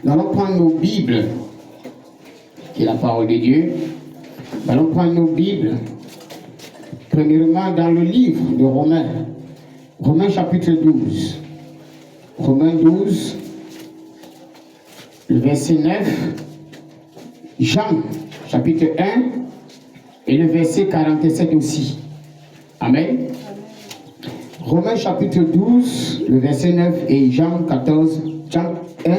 Nous allons prendre nos Bibles, qui est la parole de Dieu. Nous allons prendre nos Bibles, premièrement dans le livre de Romains. Romains chapitre 12. Romains 12, le verset 9. Jean chapitre 1 et le verset 47 aussi. Amen. Romains chapitre 12, le verset 9 et Jean 14, Jean 1,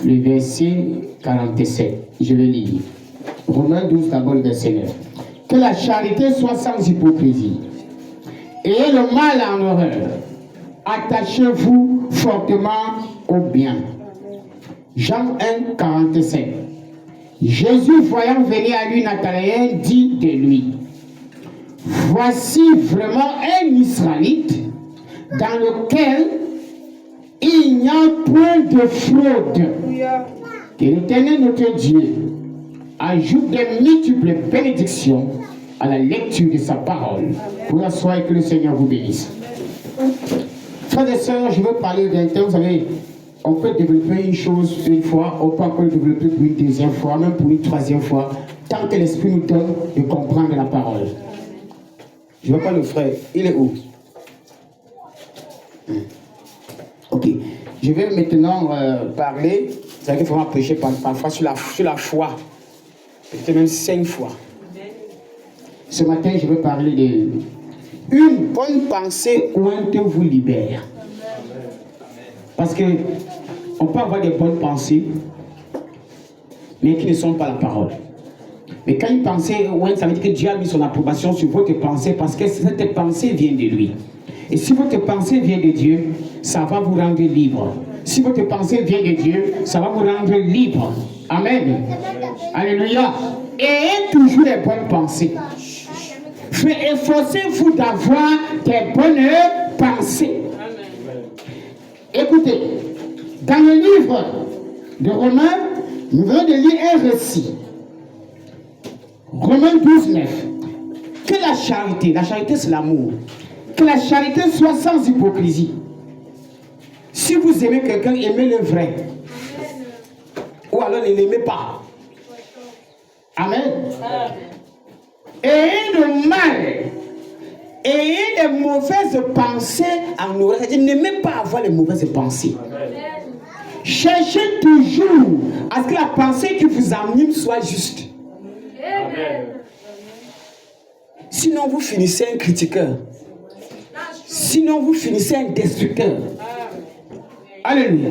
le verset 47. Je vais lire. Romains 12, d'abord le verset 9. Que la charité soit sans hypocrisie. Ayez le mal en horreur. Attachez-vous fortement au bien. Jean 1, 47. Jésus, voyant venir à lui Nathanaël, dit de lui: voici vraiment un Israélite dans lequel il n'y a point de fraude. Que l'Éternel notre Dieu ajoute de multiples bénédictions à la lecture de sa parole. Pour la soirée, que le Seigneur vous bénisse. Frères et sœurs, je veux parler d'un thème. Vous savez, on peut développer une chose une fois, on peut encore le développer pour une deuxième fois, même pour une troisième fois, tant que l'Esprit nous donne de comprendre la parole. Je ne vois pas le frère. Il est où? Ok. Je vais maintenant parler. Vous savez qu'il faut prêcher parfois sur la foi. Peut-être même 5 fois. Ce matin, je vais parler de une bonne pensée ointe vous libère. Parce que on peut avoir des bonnes pensées, mais qui ne sont pas la parole. Mais quand une pensée ointe, ça veut dire que Dieu a mis son approbation sur votre pensée parce que cette pensée vient de lui. Et si votre pensée vient de Dieu, ça va vous rendre libre. Si votre pensée vient de Dieu, ça va vous rendre libre. Amen. Alléluia. Ayez toujours les bonnes pensées. Efforcez-vous d'avoir des bonnes pensées. Écoutez, dans le livre de Romains, nous venons de lire un récit. Romains 12, 9. Que la charité c'est l'amour, que la charité soit sans hypocrisie. Si vous aimez quelqu'un, aimez le vrai. Ou alors ne l'aimez pas. Amen. Ayez le mal, ayez les mauvaises pensées en nous. C'est-à-dire, n'aimez pas avoir les mauvaises pensées. Amen. Cherchez toujours à ce que la pensée qui vous anime soit juste. Amen. Sinon, vous finissez un critiqueur. Sinon, vous finissez un destructeur. Alléluia.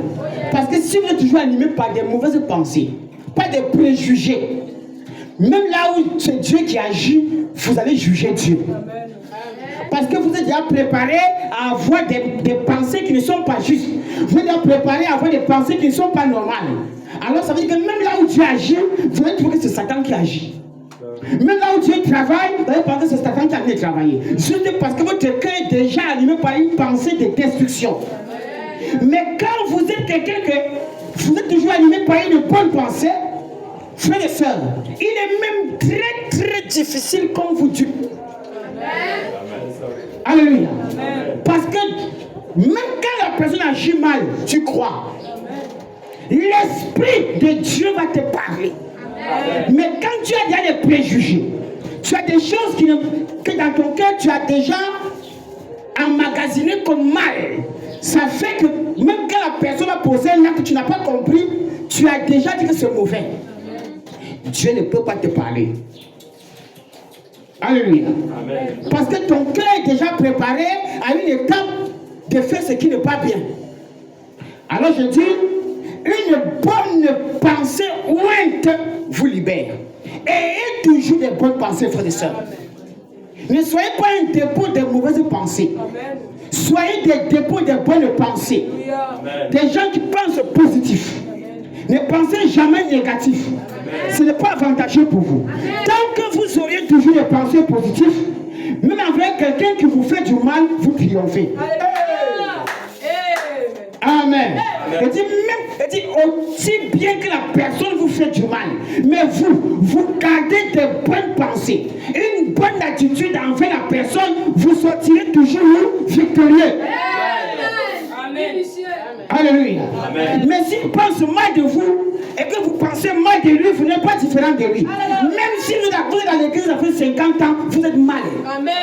Parce que si vous êtes toujours animé par des mauvaises pensées, pas des préjugés, même là où c'est Dieu qui agit, vous allez juger Dieu. Parce que vous êtes déjà préparé à avoir des pensées qui ne sont pas justes. Vous êtes déjà préparé à avoir des pensées qui ne sont pas normales. Alors ça veut dire que même là où Dieu agit, vous allez trouver que c'est Satan qui agit. Même là où Dieu travaille, vous allez penser que c'est Satan qui a venu travailler. Juste parce que votre cœur est déjà animé par une pensée de destruction. Mais quand vous êtes quelqu'un que vous êtes toujours animé par une bonne pensée, frères et sœurs, il est même très très difficile qu'on vous tue. Alléluia. Parce que même quand la personne agit mal, tu crois. L'Esprit de Dieu va te parler. Mais quand tu as déjà des préjugés, tu as des choses que dans ton cœur tu as déjà emmagasiné comme mal. Ça fait que même quand la personne a posé un acte que tu n'as pas compris, tu as déjà dit que c'est mauvais. Dieu ne peut pas te parler. Alléluia. Amen. Parce que ton cœur est déjà préparé à une étape de faire ce qui n'est pas bien. Alors je dis, une bonne pensée ointe vous libère. Ayez toujours des bonnes pensées, frères et sœurs. Ne soyez pas un dépôt de mauvaises pensées. Amen. Soyez des dépôts de bonnes pensées. Amen. Des gens qui pensent positif. Ne pensez jamais négatif. Amen. Ce n'est pas avantageux pour vous. Amen. Tant que vous auriez toujours des pensées positives, même avec quelqu'un qui vous fait du mal, vous triomphez. Amen. Il dit aussi bien que la personne vous fait du mal, mais vous gardez de bonnes pensées, une bonne attitude envers la personne, vous sortirez toujours victorieux. Amen. Amen. Alléluia. Amen. Mais s'il pense mal de vous et que vous pensez mal de lui, vous n'êtes pas différent de lui. Même si vous êtes dans l'église, ça fait 50 ans, vous êtes mal. Amen.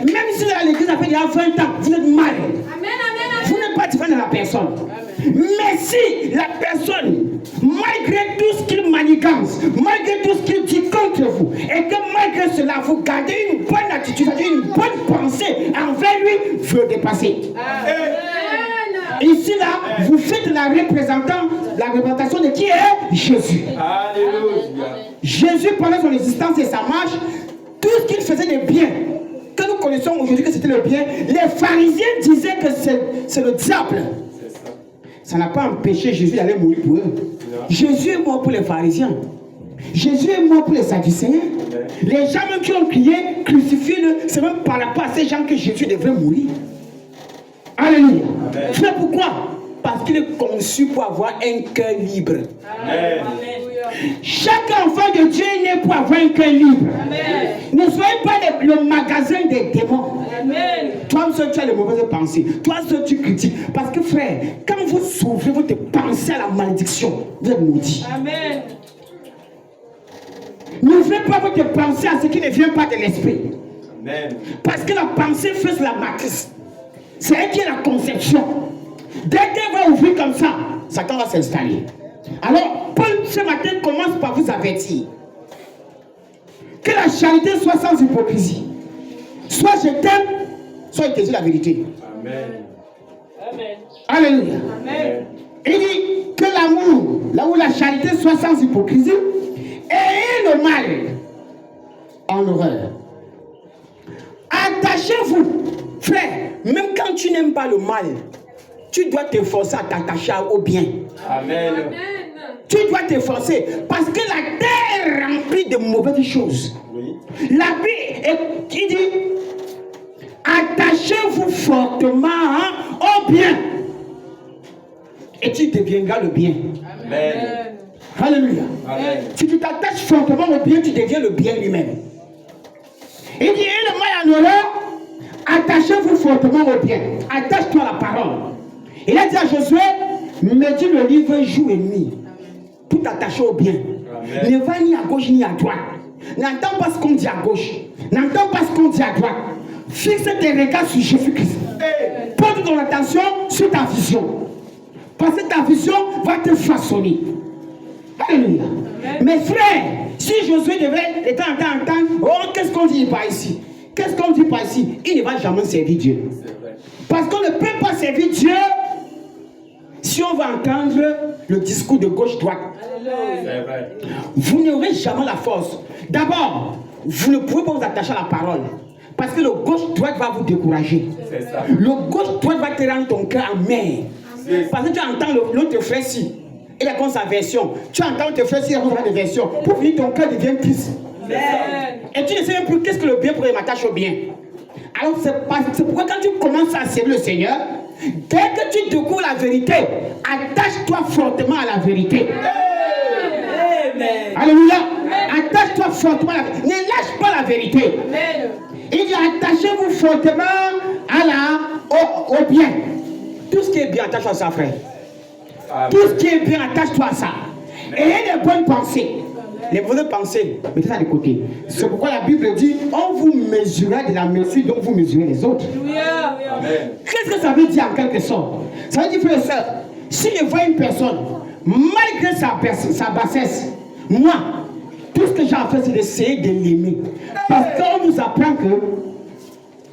Même si vous êtes dans l'église, ça fait déjà 20 ans, vous êtes mal. Amen. Vous n'êtes pas différent de la personne. Mais si la personne, malgré tout ce qu'il manigance, malgré tout ce qu'il dit contre vous, et que malgré cela, vous gardez une bonne attitude, une bonne pensée envers lui, vous le dépassez. Ici, là, vous faites la représentation de qui est Jésus. Alléluia. Jésus, pendant son existence et sa marche, tout ce qu'il faisait de bien, que nous connaissons aujourd'hui que c'était le bien, les pharisiens disaient que c'est le diable. Ça n'a pas empêché Jésus d'aller mourir pour eux. Jésus est mort pour les pharisiens. Jésus est mort pour les sadducéens. Les gens même qui ont crié, crucifie-le, c'est même par rapport à ces gens que Jésus devrait mourir. Alléluia. C'est pourquoi? Parce qu'il est conçu pour avoir un cœur libre. Amen. Chaque enfant de Dieu est né pour avoir un cœur libre. Amen. Ne soyez pas le magasin des démons. Amen. Toi seul tu as les mauvaises pensées. Toi seul tu critiques. Parce que frère, quand vous souffrez, vous te pensez à la malédiction. Vous êtes maudit. Amen. N'ouvrez pas votre pensée à ce qui ne vient pas de l'esprit. Amen. Parce que la pensée fait la matrice. C'est elle qui est la conception. Dès qu'elle va ouvrir comme ça, Satan va s'installer. Alors, Paul ce matin commence par vous avertir que la charité soit sans hypocrisie. Soit je t'aime, soit je te dis la vérité. Amen. Amen. Alléluia. Amen. Il dit que l'amour, là où la charité soit sans hypocrisie, et le mal en horreur. Attachez-vous, frère, même quand tu n'aimes pas le mal, tu dois t'efforcer à t'attacher au bien. Amen. Tu dois t'efforcer parce que la terre est remplie de mauvaises choses. Oui. La Bible qui dit attachez-vous fortement au bien et tu deviendras le bien. Amen. Alléluia. Amen. Si tu t'attaches fortement au bien, tu deviens le bien lui-même. Il dit et le mal en horreur, attachez-vous fortement au bien. Attache-toi à la parole. Il a dit à Josué, médite le livre jour et nuit. Tout attaché au bien. Amen. Ne va ni à gauche ni à droite. N'entends pas ce qu'on dit à gauche. N'entends pas ce qu'on dit à droite. Fixe tes regards sur Jésus-Christ. Porte ton attention sur ta vision. Parce que ta vision va te façonner. Alléluia. Mes frères, si Josué devait de temps en temps entendre, oh, qu'est-ce qu'on dit par ici? Qu'est-ce qu'on dit par ici? Il ne va jamais servir Dieu. Parce qu'on ne peut pas servir Dieu si on va entendre le discours de gauche-droite. C'est vrai. Vous n'aurez jamais la force. D'abord, vous ne pouvez pas vous attacher à la parole. Parce que le gauche-droite va vous décourager. C'est ça. Le gauche-droite va te rendre ton cœur amer. Parce que tu entends l'autre frère ci. Il a comme sa version. Tu entends l'autre frère ci, il a comme sa version. Pour finir, ton cœur devient triste. Et tu ne sais même plus qu'est-ce que le bien pour qu'il m'attache au bien. Alors c'est pourquoi quand tu commences à servir le Seigneur, dès que tu découvres la vérité, attache-toi fortement à la vérité. Amen. Alléluia. Attache-toi fortement à la vérité. Ne lâche pas la vérité. Amen. Il dit attachez-vous fortement au bien. Tout ce qui est bien, attache-toi à ça, frère. Amen. Tout ce qui est bien, attache-toi à ça. Ayez des bonnes pensées. Les bonnes pensées, mettez ça de côté. C'est pourquoi la Bible dit on vous mesurera de la mesure dont vous mesurez les autres. Alléluia. Amen. Qu'est-ce que ça veut dire en quelque sorte? Ça veut dire, frère et soeur, si je vois une personne, malgré sa bassesse, moi, tout ce que j'ai à faire, c'est d'essayer de l'aimer. Parce qu'on nous apprend que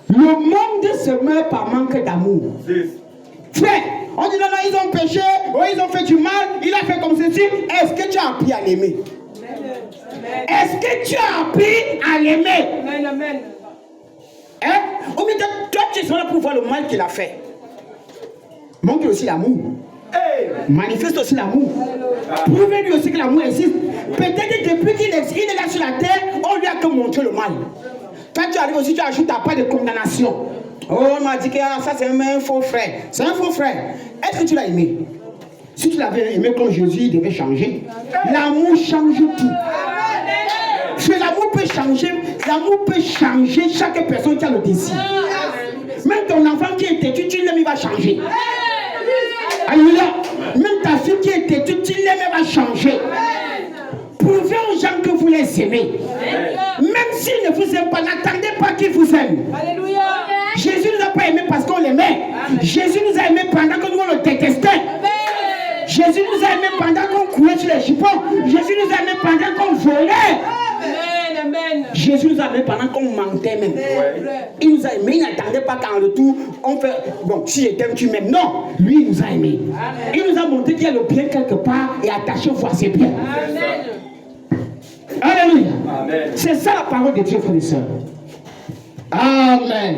le monde se meurt par manque d'amour. Frère, on dit non, non, ils ont péché, oh, ils ont fait du mal, il a fait comme ceci. Est-ce que tu as appris à l'aimer? Est-ce que tu as appris à l'aimer? Amen. Amen. Hein? Au milieu de toi, tu es là pour voir le mal qu'il a fait. Montre aussi l'amour. Manifeste aussi l'amour. Prouvez-lui aussi que l'amour existe. Peut-être que depuis qu'il est là sur la terre, on lui a que montré le mal. Quand tu arrives aussi, tu ajoutes ta part de condamnation. Oh, on m'a dit que ça c'est un faux frère. C'est un faux frère. Est-ce que tu l'as aimé? Si tu l'avais aimé comme Jésus, il devait changer. L'amour change tout. L'amour peut changer chaque personne qui a le désir. Même ton enfant qui est têtu, tu l'aimes, il va changer. Alléluia. Même ta fille qui est têtue, tu l'aimais, va changer. Prouvez aux gens que vous les aimez. Même s'ils ne vous aiment pas, n'attendez pas qu'ils vous aiment. Alléluia. Jésus ne nous a pas aimés parce qu'on l'aimait. Jésus nous a aimés pendant que nous le détestait. Jésus nous a aimés pendant qu'on courait sur les chiffons. Jésus nous a aimés pendant qu'on volait. Amen. Jésus nous a aimés pendant qu'on mentait même. Il nous a aimés, il n'attendait pas qu'en retour, on fait, bon, si je t'aime, tu m'aimes. Non, lui, il nous a aimés. Il nous a montré qu'il y a le bien quelque part et attaché au ses biens. Alléluia. Amen. C'est ça la parole de Dieu, frères et sœurs. Amen.